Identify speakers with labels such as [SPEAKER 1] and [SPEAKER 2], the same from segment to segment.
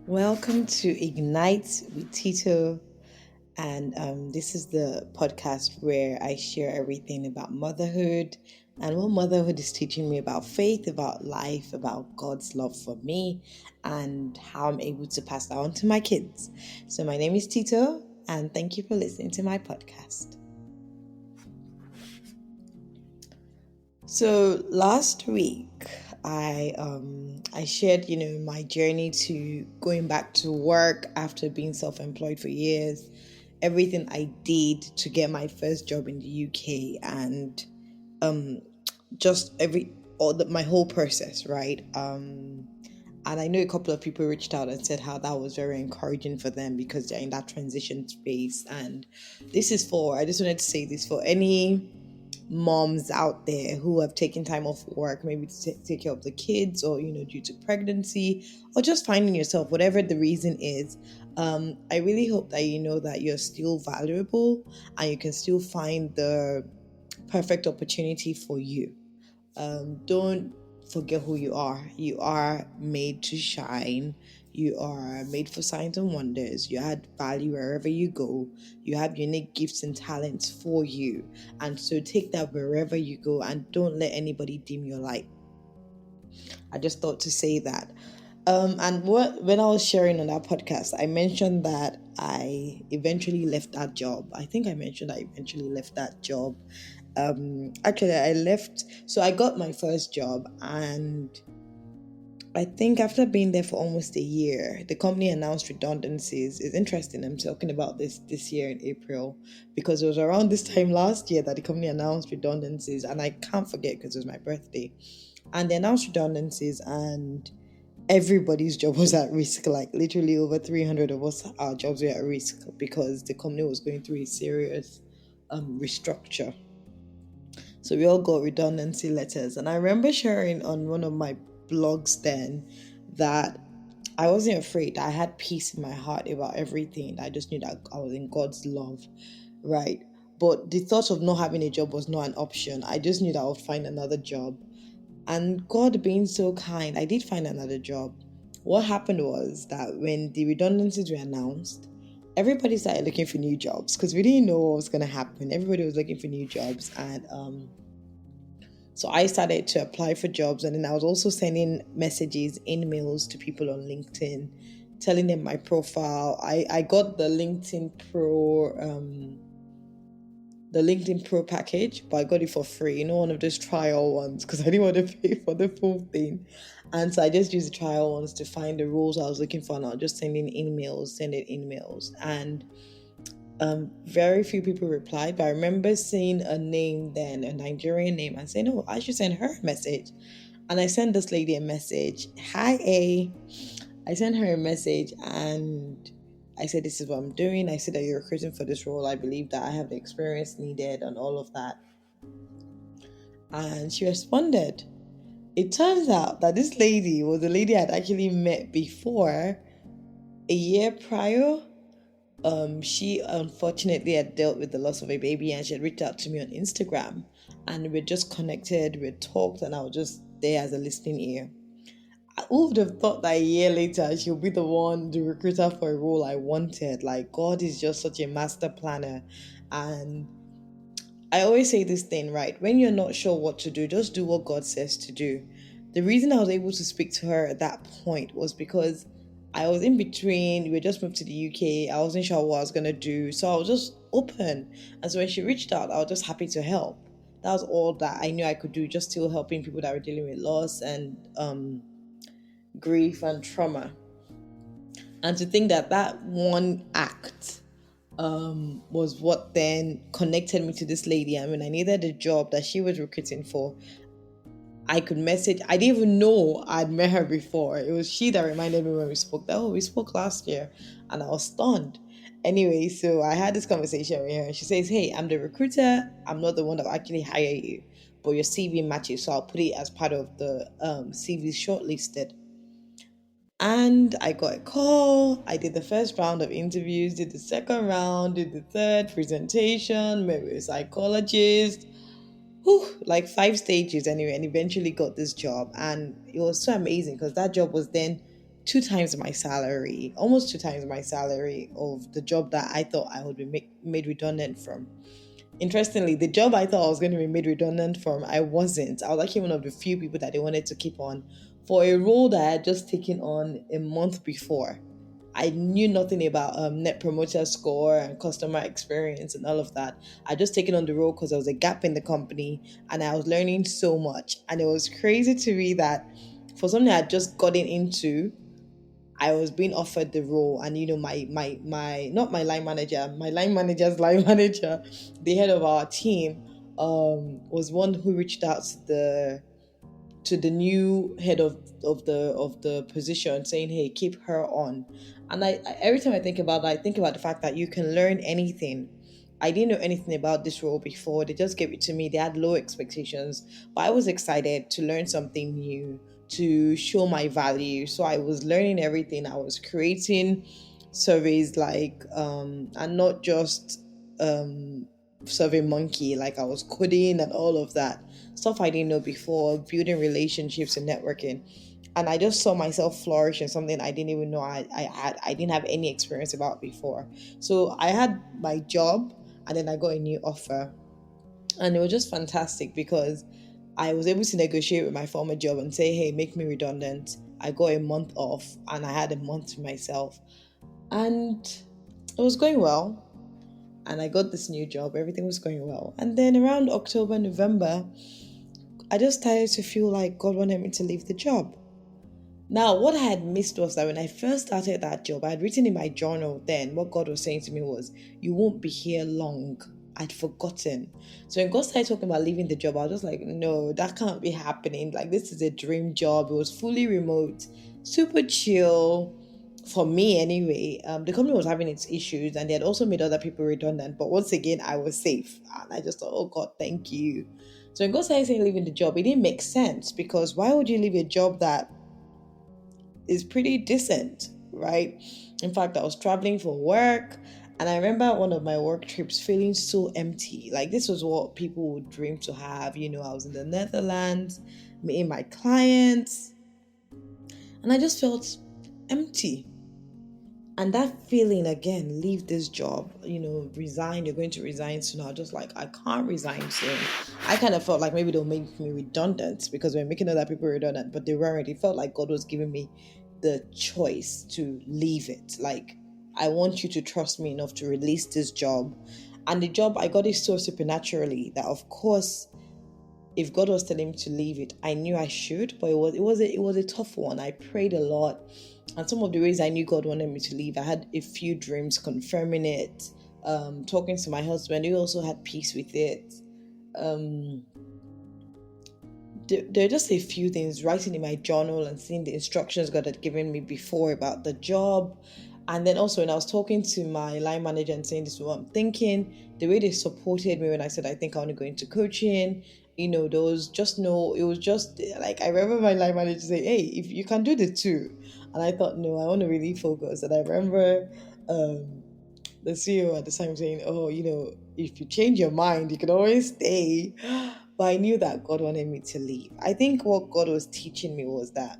[SPEAKER 1] Welcome to Ignite with Tito. And this is the podcast where I share everything about motherhood and what motherhood is teaching me about faith, about life, about God's love for me, and how I'm able to pass that on to my kids. So, my name is Tito, and thank you for listening to my podcast. So last week, I shared my journey to going back to work after being self-employed for years, everything I did to get my first job in the UK, and um just my whole process, right? And I know a couple of people reached out and said how that was very encouraging for them because they're in that transition space. And I just wanted to say this for any moms out there who have taken time off work, maybe to take care of the kids, or due to pregnancy, or just finding yourself, whatever the reason is. I really hope that you know that you're still valuable and you can still find the perfect opportunity for you. Don't forget who you are. You are made to shine. You are made for signs and wonders. You add value wherever you go. You have unique gifts and talents for you. And so take that wherever you go and don't let anybody dim your light. I just thought to say that. When I was sharing on that podcast, I mentioned that I eventually left that job. I think I mentioned I eventually left that job. Actually, I left. So I got my first job, and I think after being there for almost a year, the company announced redundancies. It's interesting. I'm talking about this year in April because it was around this time last year that the company announced redundancies, and I can't forget because it was my birthday. And they announced redundancies, and everybody's job was at risk. Like literally over 300 of us, our jobs were at risk because the company was going through a serious restructure. So we all got redundancy letters. And I remember sharing on one of my blogs then that I wasn't afraid. I had peace in my heart about everything. I just knew that I was in God's love, right? But the thought of not having a job was not an option. I just knew that I would find another job. And God being so kind, I did find another job. What happened was that when the redundancies were announced, everybody started looking for new jobs because we didn't know what was going to happen. Everybody was looking for new jobs. And so I started to apply for jobs, and then I was also sending messages, emails to people on LinkedIn, telling them my profile. I got the LinkedIn Pro package, but I got it for free. One of those trial ones because I didn't want to pay for the full thing. And so I just used the trial ones to find the roles I was looking for, and I was just sending emails. And very few people replied, but I remember seeing a name then, a Nigerian name, and saying, "Oh, I should send her a message." And I sent this lady a message. Hi, A. I sent her a message and I said, "This is what I'm doing. I said that you're recruiting for this role. I believe that I have the experience needed and all of that." And she responded. It turns out that this lady was a lady I'd actually met before a year prior. She unfortunately had dealt with the loss of a baby, and she had reached out to me on Instagram, and we just connected, we talked, and I was just there as a listening ear. Who would have thought that a year later she'll be the recruiter for a role I wanted? Like, God is just such a master planner. And I always say this thing, right? When you're not sure what to do, just do what God says to do. The reason I was able to speak to her at that point was because I was in between. We just moved to the UK. I wasn't sure what I was going to do. So I was just open. And so when she reached out, I was just happy to help. That was all that I knew I could do, just still helping people that were dealing with loss and grief and trauma. And to think that that one act was what then connected me to this lady. And when I needed a job that she was recruiting for, I could message. I didn't even know I'd met her before. It was she that reminded me when we spoke that, "Oh, we spoke last year," and I was stunned. Anyway, so I had this conversation with her, and she says, "Hey, I'm the recruiter. I'm not the one that will actually hire you, but your CV matches, so I'll put it as part of the CV shortlisted." And I got a call. I did the first round of interviews, did the second round, did the third presentation, met with a psychologist. Whew, like 5 stages anyway, and eventually got this job. And it was so amazing because that job was then two times my salary, almost two times my salary of the job that I thought I would be made redundant from. Interestingly, the job I thought I was going to be made redundant from, I wasn't. I was actually one of the few people that they wanted to keep on for a role that I had just taken on a month before. I knew nothing about net promoter score and customer experience and all of that. I just taken on the role because there was a gap in the company and I was learning so much. And it was crazy to me that for something I had just gotten into, I was being offered the role, and my not my line manager, my line manager's line manager, the head of our team, was one who reached out to the new head of the position, saying, "Hey, keep her on." And every time I think about that, I think about the fact that you can learn anything. I didn't know anything about this role before. They just gave it to me. They had low expectations, but I was excited to learn something new, to show my value. So I was learning everything. I was creating surveys and not just um survey monkey, like I was coding and all of that stuff I didn't know before, building relationships and networking. And I just saw myself flourish in something I didn't even know I didn't have any experience about before. So I had my job, and then I got a new offer. And it was just fantastic because I was able to negotiate with my former job and say, hey, make me redundant. I got a month off and I had a month to myself. And it was going well. And I got this new job. Everything was going well. And then around October, November, I just started to feel like God wanted me to leave the job. Now, what I had missed was that when I first started that job, I had written in my journal then what God was saying to me was, you won't be here long. I'd forgotten. So when God started talking about leaving the job, I was just like, no, that can't be happening. Like, this is a dream job. It was fully remote, super chill for me anyway. The company was having its issues and they had also made other people redundant. But once again, I was safe. And I just thought, oh God, thank you. So when God started saying leaving the job, it didn't make sense because why would you leave a job that is pretty decent, right? In fact, I was traveling for work, and I remember one of my work trips feeling so empty. Like, this was what people would dream to have. I was in the Netherlands, meeting my clients, and I just felt empty. And that feeling again, leave this job, resign, you're going to resign soon. I was just like, I can't resign soon. I kind of felt like maybe they'll make me redundant because we're making other people redundant, but they weren't. It felt like God was giving me the choice to leave it. Like, I want you to trust me enough to release this job. And the job, I got it so supernaturally that, of course, if God was telling me to leave it, I knew I should, but it was a tough one. I prayed a lot, and some of the ways I knew God wanted me to leave, I had a few dreams confirming it. Talking to my husband, he also had peace with it. Um, there are just a few things, writing in my journal and seeing the instructions God had given me before about the job. And then also when I was talking to my line manager and saying this is what I'm thinking, the way they supported me when I said I think I want to go into coaching, there was just no, it was just like, I remember my line manager saying, hey, if you can do the two. And I thought, no, I want to really focus. And I remember the CEO at the time saying, oh, if you change your mind, you can always stay. But I knew that God wanted me to leave. I think what God was teaching me was that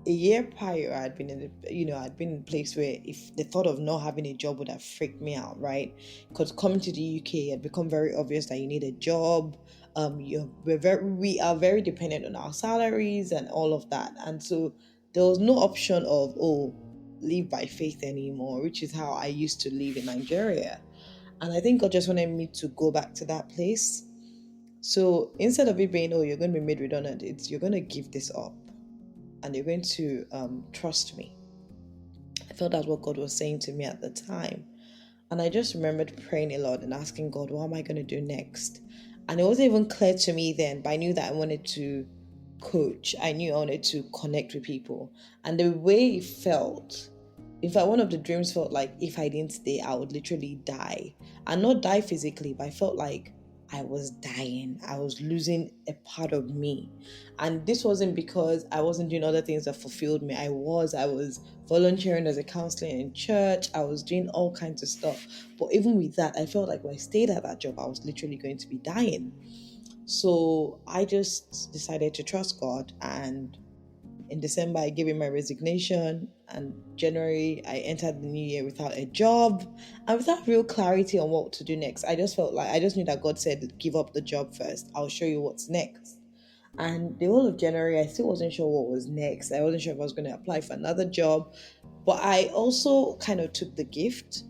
[SPEAKER 1] a year prior, I'd been in a place where if the thought of not having a job would have freaked me out, right? Because coming to the UK had become very obvious that you need a job. We are very dependent on our salaries and all of that, and so there was no option of live by faith anymore, which is how I used to live in Nigeria. And I think God just wanted me to go back to that place. So instead of it being, you're going to be made redundant, it's you're going to give this up and you're going to trust me. I felt that's what God was saying to me at the time. And I just remembered praying a lot and asking God, what am I going to do next? And it wasn't even clear to me then, but I knew that I wanted to coach. I knew I wanted to connect with people. And the way it felt, in fact, one of the dreams felt like if I didn't stay, I would literally die. And not die physically, but I felt like I was dying. I was losing a part of me. And this wasn't because I wasn't doing other things that fulfilled me. I was volunteering as a counselor in church. I was doing all kinds of stuff. But even with that, I felt like when I stayed at that job, I was literally going to be dying. So I just decided to trust God, and In December, I gave in my resignation, and January, I entered the new year without a job and without real clarity on what to do next. I just felt like I just knew that God said, "Give up the job first. I'll show you what's next." And the whole of January, I still wasn't sure what was next. I wasn't sure if I was going to apply for another job, but I also kind of took the gift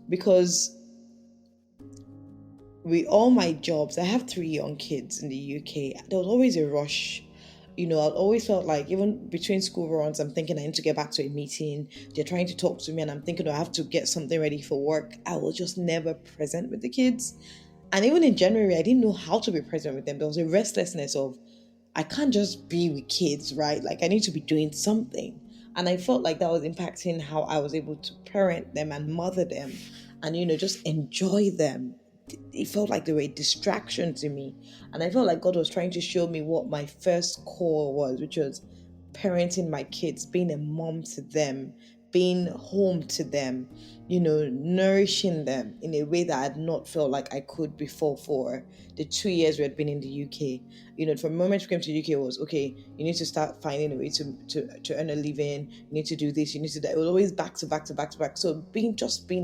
[SPEAKER 1] because with all my jobs, I have three young kids in the UK. There was always a rush. I always felt like even between school runs, I'm thinking I need to get back to a meeting. They're trying to talk to me, and I'm thinking, I have to get something ready for work. I was just never present with the kids. And even in January, I didn't know how to be present with them. There was a restlessness of, I can't just be with kids, right? Like, I need to be doing something. And I felt like that was impacting how I was able to parent them and mother them and, just enjoy them. It felt like they were a distraction to me. And I felt like God was trying to show me what my first core was, which was parenting my kids, being a mom to them, being home to them, nourishing them in a way that I had not felt like I could before for the 2 years we had been in the UK. From the moment we came to the UK, it was okay, you need to start finding a way to earn a living, you need to do this, you need to do that. It was always back to back to back to back. So being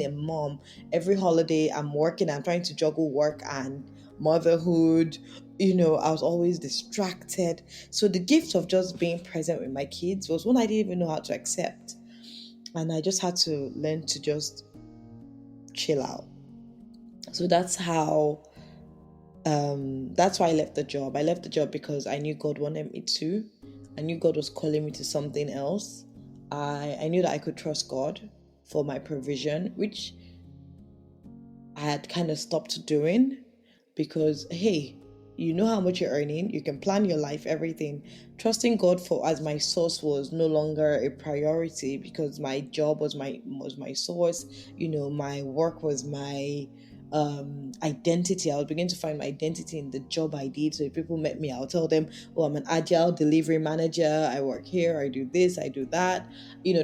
[SPEAKER 1] a mom, every holiday I'm working, I'm trying to juggle work and motherhood. I was always distracted. So the gift of just being present with my kids was one I didn't even know how to accept. And I just had to learn to just chill out. So that's why I left the job. I left the job because I knew God wanted me to. I knew God was calling me to something else. I knew that I could trust God for my provision, which I had kind of stopped doing because, hey, you know how much you're earning, you can plan your life, everything. Trusting God for as my source was no longer a priority because my job was my source. My work was my identity. I was beginning to find my identity in the job I did. So if people met me, I'll tell them, "Oh, I'm an agile delivery manager. I work here. I do this. I do that."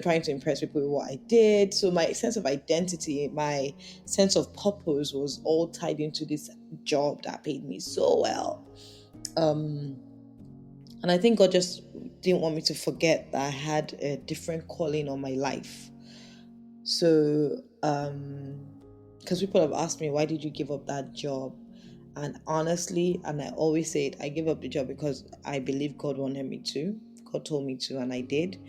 [SPEAKER 1] Trying to impress people with what I did. So my sense of identity, my sense of purpose was all tied into this job that paid me so well. And I think God just didn't want me to forget that I had a different calling on my life. So, because people have asked me, why did you give up that job? And honestly, and I always say it, I gave up the job because I believe God wanted me to. God told me to, and I did.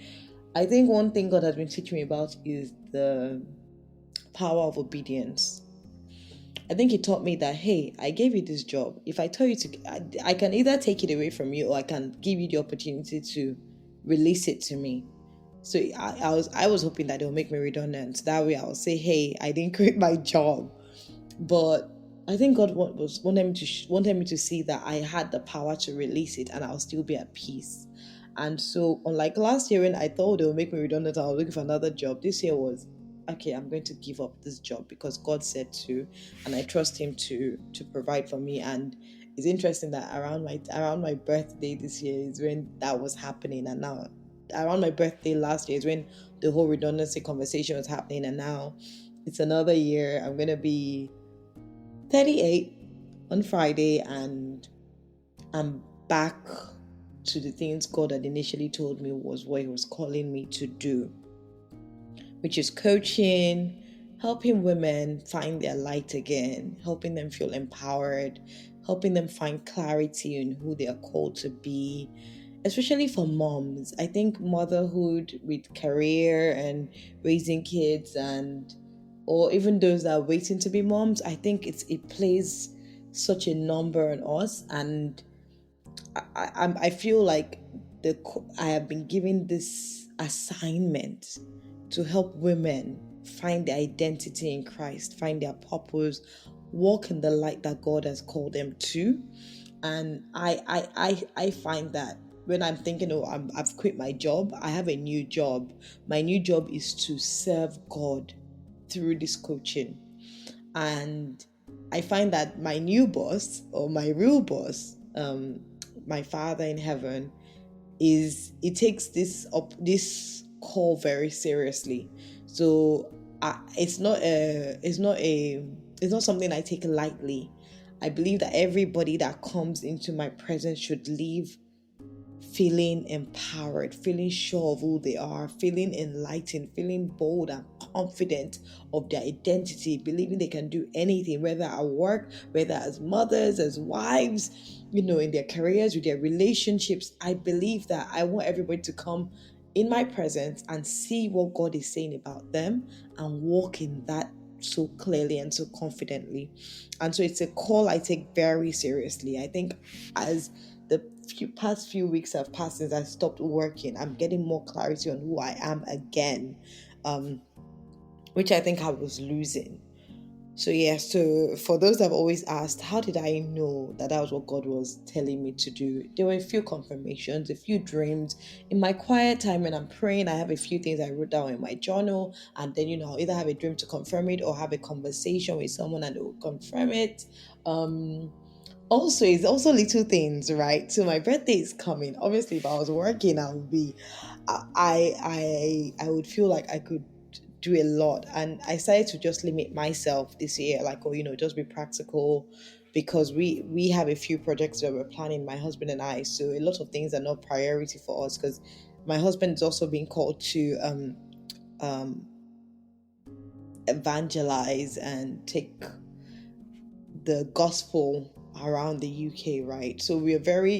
[SPEAKER 1] I think one thing God has been teaching me about is the power of obedience. I think He taught me that, hey, I gave you this job. If I tell you to, I can either take it away from you or I can give you the opportunity to release it to me. So I was hoping that they'll make me redundant. That way I'll say, hey, I didn't quit my job. But I think God wanted me to see that I had the power to release it and I'll still be at peace. And so, unlike last year when I thought they would make me redundant, I was looking for another job. This year was, okay, I'm going to give up this job because God said to, and I trust Him to provide for me. And it's interesting that around my birthday this year is when that was happening, and now around my birthday last year is when the whole redundancy conversation was happening, and now it's another year. I'm gonna be 38 on Friday, and I'm back to the things God had initially told me was what He was calling me to do, which is coaching, helping women find their light again, helping them feel empowered, helping them find clarity in who they are called to be, especially for moms. I think motherhood with career and raising kids or even those that are waiting to be moms, I think it plays such a number on us. And I feel like I have been given this assignment to help women find their identity in Christ, find their purpose, walk in the light that God has called them to. And I find that when I'm thinking, oh, I've quit my job, I have a new job. My new job is to serve God through this coaching. And I find that my new boss, or my real boss, my Father in heaven, it takes this call very seriously. So it's not something I take lightly. I believe that everybody that comes into my presence should leave feeling empowered, feeling sure of who they are, feeling enlightened, feeling bold and confident of their identity, believing they can do anything, whether at work, whether as mothers, as wives, in their careers, with their relationships. I believe that I want everybody to come in my presence and see what God is saying about them and walk in that so clearly and so confidently. And so it's a call I take very seriously. I think as the past few weeks have passed since I stopped working, I'm getting more clarity on who I am again, which I think I was losing. So yeah, so for those that have always asked, how did I know that that was what God was telling me to do? There were a few confirmations, a few dreams. In my quiet time when I'm praying, I have a few things I wrote down in my journal, and then I'll either have a dream to confirm it or have a conversation with someone and they will confirm it. Also, it's also little things, right? So my birthday is coming. Obviously, if I was working, I would be, I would feel like I could do a lot, and I decided to just limit myself this year, like, just be practical, because we have a few projects that we're planning, my husband and I. So a lot of things are not priority for us because my husband is also being called to um evangelize and take the gospel around the UK, right? So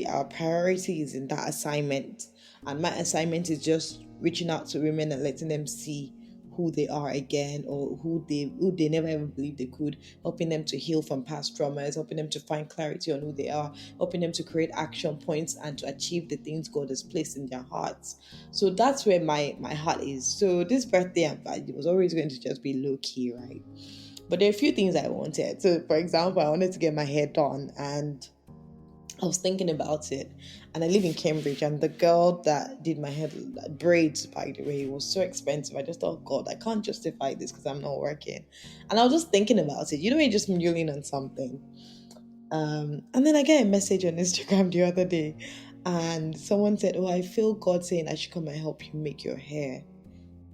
[SPEAKER 1] our priority is in that assignment. And my assignment is just reaching out to women and letting them see who they are again, or who they never ever believed they could, helping them to heal from past traumas, helping them to find clarity on who they are, helping them to create action points and to achieve the things God has placed in their hearts. So that's where my heart is. So this birthday, it was always going to just be low key, right? But there are a few things I wanted. So, for example, I wanted to get my hair done, and I was thinking about it. And I live in Cambridge, and the girl that did my hair, braids, by the way, was so expensive. I just thought, God, I can't justify this because I'm not working. And I was just thinking about it. You're just mulling on something. And then I get a message on Instagram the other day, and someone said, "Oh, I feel God saying I should come and help you make your hair."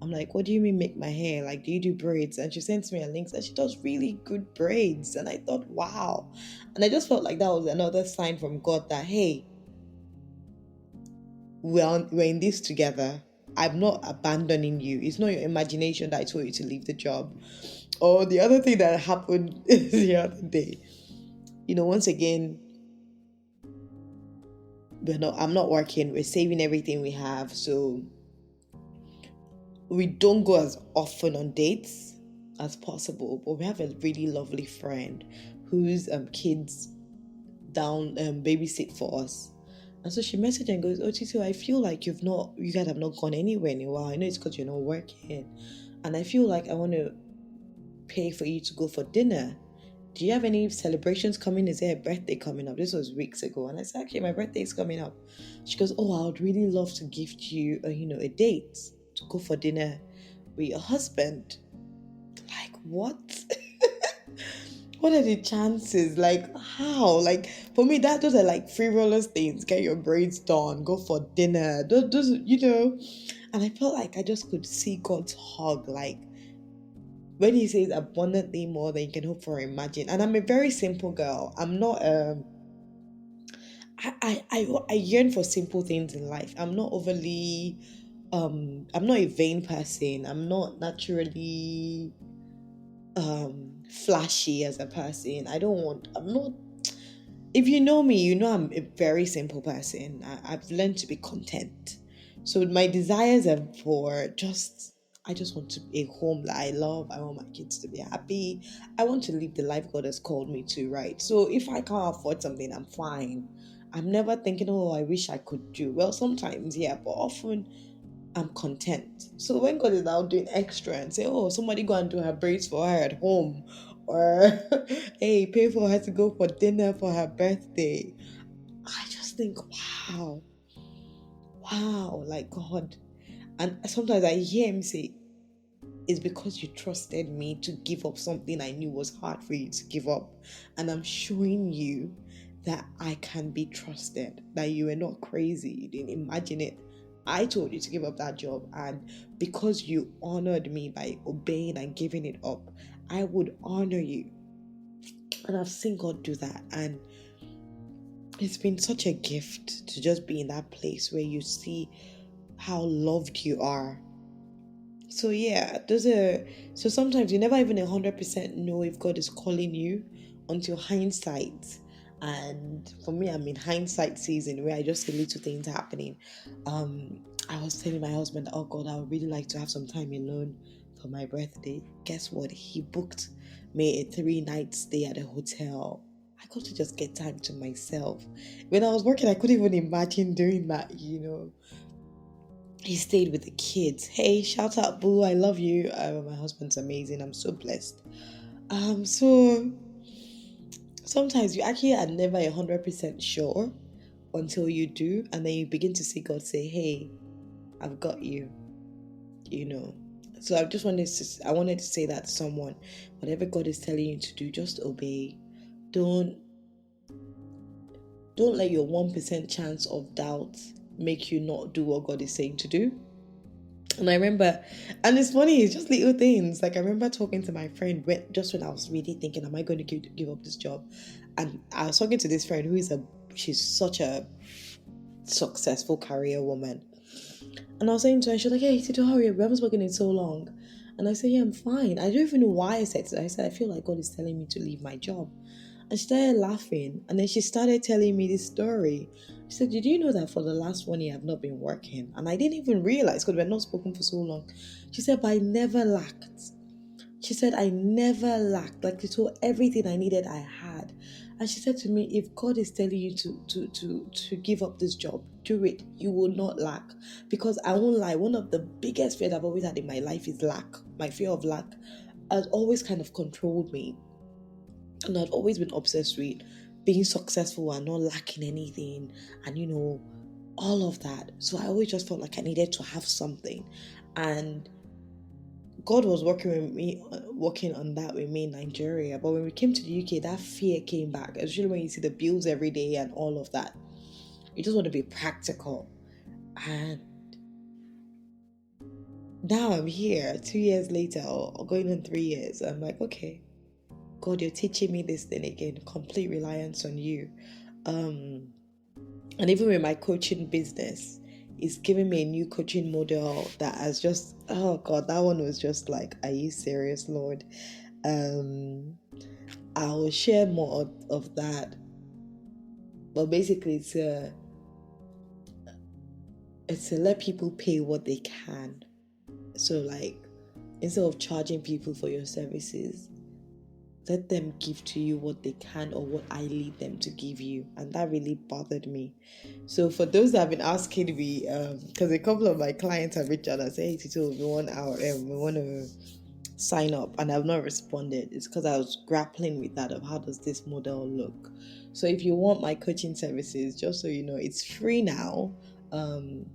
[SPEAKER 1] I'm like, what do you mean make my hair? Like, do you do braids? And she sends me a link and she does really good braids. And I thought, wow. And I just felt like that was another sign from God that, hey, we're in this together. I'm not abandoning you. It's not your imagination that I told you to leave the job. Or the other thing that happened the other day, once again, I'm not working. We're saving everything we have. So we don't go as often on dates as possible, but we have a really lovely friend whose kids down babysit for us. And so she messaged and goes, "Oh, Tito, I feel like you guys have not gone anywhere in a while. I know it's because you're not working, and I feel like I want to pay for you to go for dinner. Do you have any celebrations coming? Is there a birthday coming up?" This was weeks ago, and I said, "Actually, my birthday is coming up." She goes, "Oh, I would really love to gift you, a date to go for dinner with your husband." Like, what? What are the chances? Like, how? Like, for me, those are like frivolous things. Get your braids done, go for dinner. Those. And I felt like I just could see God's hug. Like, when He says abundantly more than you can hope for or imagine. And I'm a very simple girl. I'm not, I yearn for simple things in life. I'm not overly, I'm not a vain person. I'm not naturally flashy as a person. I'm not, if you know me, I'm a very simple person. I've learned to be content. So my desires are I just want to be a home that I love. I want my kids to be happy. I want to live the life God has called me to, right? So if I can't afford something, I'm fine. I'm never thinking, oh, I wish I could do. Well, sometimes, yeah, but often I'm content. So when God is out doing extra and say, oh, somebody go and do her braids for her at home, or hey, pay for her to go for dinner for her birthday, I just think, wow, like God. And sometimes I hear Him say, it's because you trusted me to give up something I knew was hard for you to give up. And I'm showing you that I can be trusted, that you are not crazy. You didn't imagine it. I told you to give up that job, and because you honored me by obeying and giving it up, I would honor you. And I've seen God do that. And it's been such a gift to just be in that place where you see how loved you are. So yeah, so sometimes you never even 100% know if God is calling you until hindsight. And for me, I'm in hindsight season where I just see little things happening. I was telling my husband, oh God, I would really like to have some time alone for my birthday. Guess what? He booked me a 3 night stay at a hotel. I got to just get time to myself. When I was working, I couldn't even imagine doing that. He stayed with the kids. Hey, shout out, boo! I love you. My husband's amazing. I'm so blessed. So sometimes you actually are never 100% sure until you do, and then you begin to see God say, "Hey, I've got you." You know. So I wanted to say that to someone, whatever God is telling you to do, just obey. Don't don't let your 1% chance of doubt make you not do what God is saying to do. And I remember, and it's funny, it's just little things. Like I remember talking to my friend when I was really thinking, am I going to give up this job? And I was talking to this friend she's such a successful career woman. And I was saying to her, she's like, hey, Tito, how are you? We haven't spoken in so long. And I said, yeah, I'm fine. I don't even know why I said it. I said, I feel like God is telling me to leave my job. And she started laughing. And then she started telling me this story. She said, did you know that for the last 1 year I've not been working? And I didn't even realize because we're not spoken for so long. She said, but I never lacked. She said, I never lacked. Like, told everything I needed, I had. And she said to me, if God is telling you to give up this job, do it. You will not lack. Because I won't lie, one of the biggest fears I've always had in my life is lack. My fear of lack has always kind of controlled me. And I've always been obsessed with being successful and not lacking anything. And, all of that. So I always just felt like I needed to have something. And God was working on that with me in Nigeria. But when we came to the UK, that fear came back, especially when you see the bills every day and all of that. You just want to be practical. And now I'm here 2 years later, or going on 3 years. I'm like, okay, God, you're teaching me this thing again, complete reliance on you. And even with my coaching business, it's giving me a new coaching model that has just, oh God, that one was just like, are you serious, Lord? I will share more of that. But basically, it's to let people pay what they can. So, like, instead of charging people for your services, let them give to you what they can or what I lead them to give you. And that really bothered me. So for those that have been asking me, because a couple of my clients have reached out and said, hey, Tito, we want to sign up, and I've not responded. It's because I was grappling with that of how does this model look. So if you want my coaching services, just so you know, it's free now. And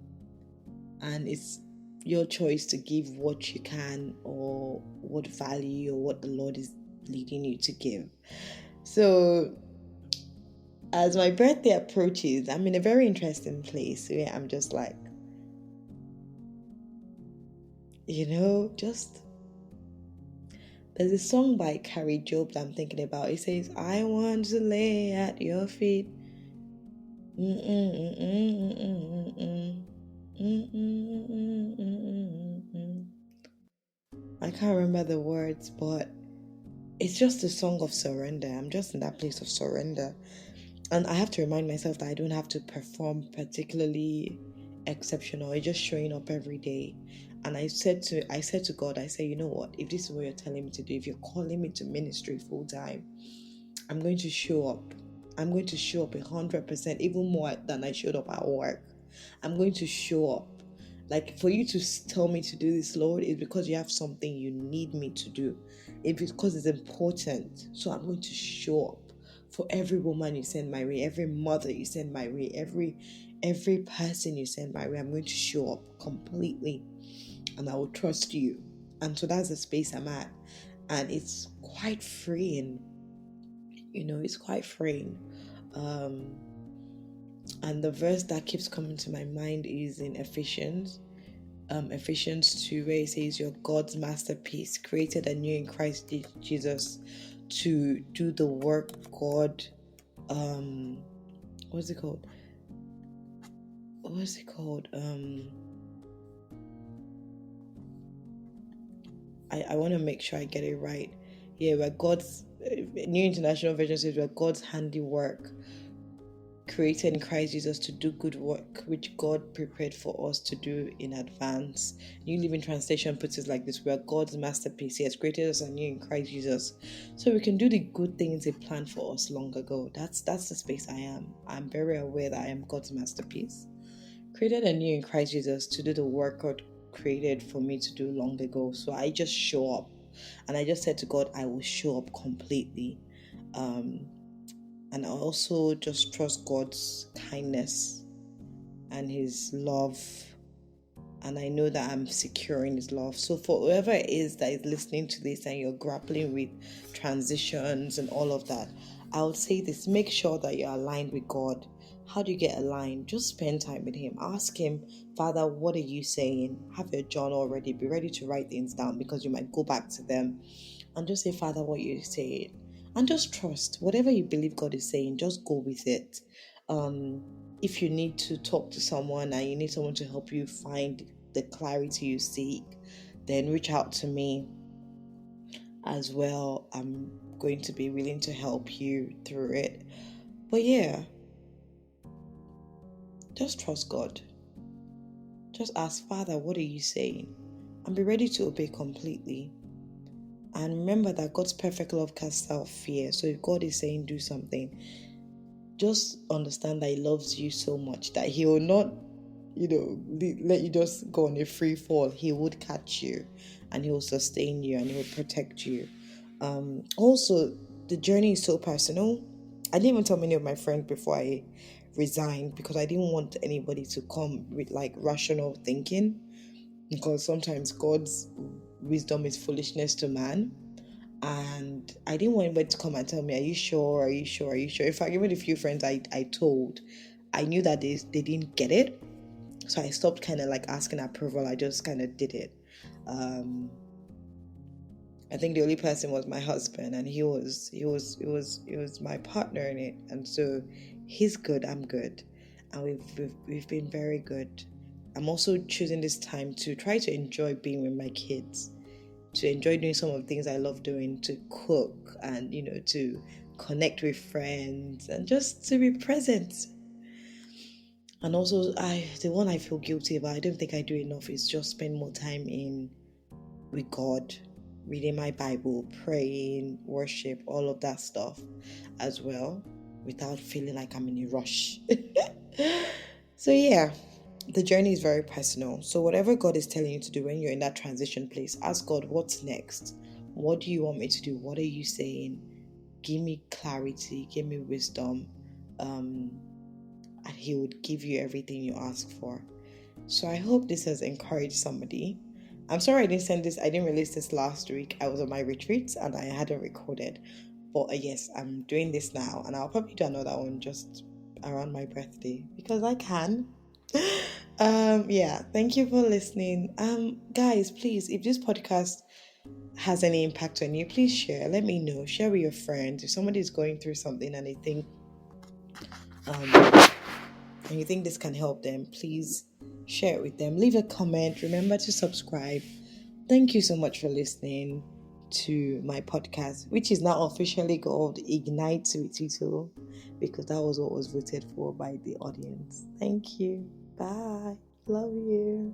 [SPEAKER 1] it's your choice to give what you can or what value or what the Lord is leading you to give. So as my birthday approaches, I'm in a very interesting place where I'm just like, just there's a song by Carrie Job that I'm thinking about. It says, I want to lay at your feet. I can't remember the words, but it's just a song of surrender. I'm just in that place of surrender. And I have to remind myself that I don't have to perform particularly exceptional. It's just showing up every day. And I said to God, I say, you know what? If this is what you're telling me to do, if you're calling me to ministry full time, I'm going to show up. I'm going to show up 100%, even more than I showed up at work. I'm going to show up. Like, for you to tell me to do this, Lord, is because you have something you need me to do. It's because it's important. So I'm going to show up for every woman you send my way, every mother you send my way, every person you send my way. I'm going to show up completely, and I will trust you. And so that's the space I'm at. And it's quite freeing. It's quite freeing. And the verse that keeps coming to my mind is in Ephesians 2, where it says, you're God's masterpiece, created anew in Christ Jesus to do the work God what's it called? What's it called? I want to make sure I get it right. Yeah, where God's New International Version says where God's handiwork created in Christ Jesus to do good work, which God prepared for us to do in advance. New Living Translation puts it like this: we are God's masterpiece. He has created us anew in Christ Jesus, so we can do the good things He planned for us long ago. That's the space I am. I'm very aware that I am God's masterpiece, created anew in Christ Jesus to do the work God created for me to do long ago. So I just show up, and I just said to God, I will show up completely. And I also just trust God's kindness and His love. And I know that I'm secure in His love. So for whoever it is that is listening to this and you're grappling with transitions and all of that, I would say this: make sure that you're aligned with God. How do you get aligned? Just spend time with Him. Ask Him, Father, what are you saying? Have your journal ready. Be ready to write things down because you might go back to them. And just say, Father, what you're saying. And just trust. Whatever you believe God is saying, just go with it. If you need to talk to someone and you need someone to help you find the clarity you seek, then reach out to me as well. I'm going to be willing to help you through it. But yeah, just trust God. Just ask, Father, what are you saying? And be ready to obey completely. And remember that God's perfect love casts out fear. So if God is saying do something, just understand that He loves you so much that He will not, let you just go on a free fall. He would catch you, and He will sustain you, and He will protect you. Also, the journey is so personal. I didn't even tell many of my friends before I resigned because I didn't want anybody to come with like rational thinking, because sometimes God's wisdom is foolishness to man. And I didn't want anybody to come and tell me, are you sure? Are you sure? Are you sure? In fact, even a few friends I told, I knew that they didn't get it. So I stopped kind of like asking approval. I just kind of did it. I think the only person was my husband, and he was my partner in it. And so he's good, I'm good. And we've been very good. I'm also choosing this time to try to enjoy being with my kids, to enjoy doing some of the things I love doing, to cook and, to connect with friends and just to be present. And also, the one I feel guilty about, I don't think I do enough, is just spend more time with God, reading my Bible, praying, worship, all of that stuff as well, without feeling like I'm in a rush. So yeah, the journey is very personal. So whatever God is telling you to do when you're in that transition place, ask God, what's next? What do you want me to do? What are you saying? Give me clarity, give me wisdom, and He would give you everything you ask for. So I hope this has encouraged somebody. I'm sorry I didn't release this last week. I was on my retreat and I hadn't recorded. But yes, I'm doing this now, and I'll probably do another one just around my birthday because I can. Yeah, thank you for listening. Guys, please, if this podcast has any impact on you, please share. Let me know. Share with your friends. If somebody is going through something and they think and you think this can help them, please share it with them. Leave a comment. Remember to subscribe. Thank you so much for listening to my podcast, which is now officially called Ignite with Tito, because that was what was voted for by the audience. Thank you. Bye. Love you.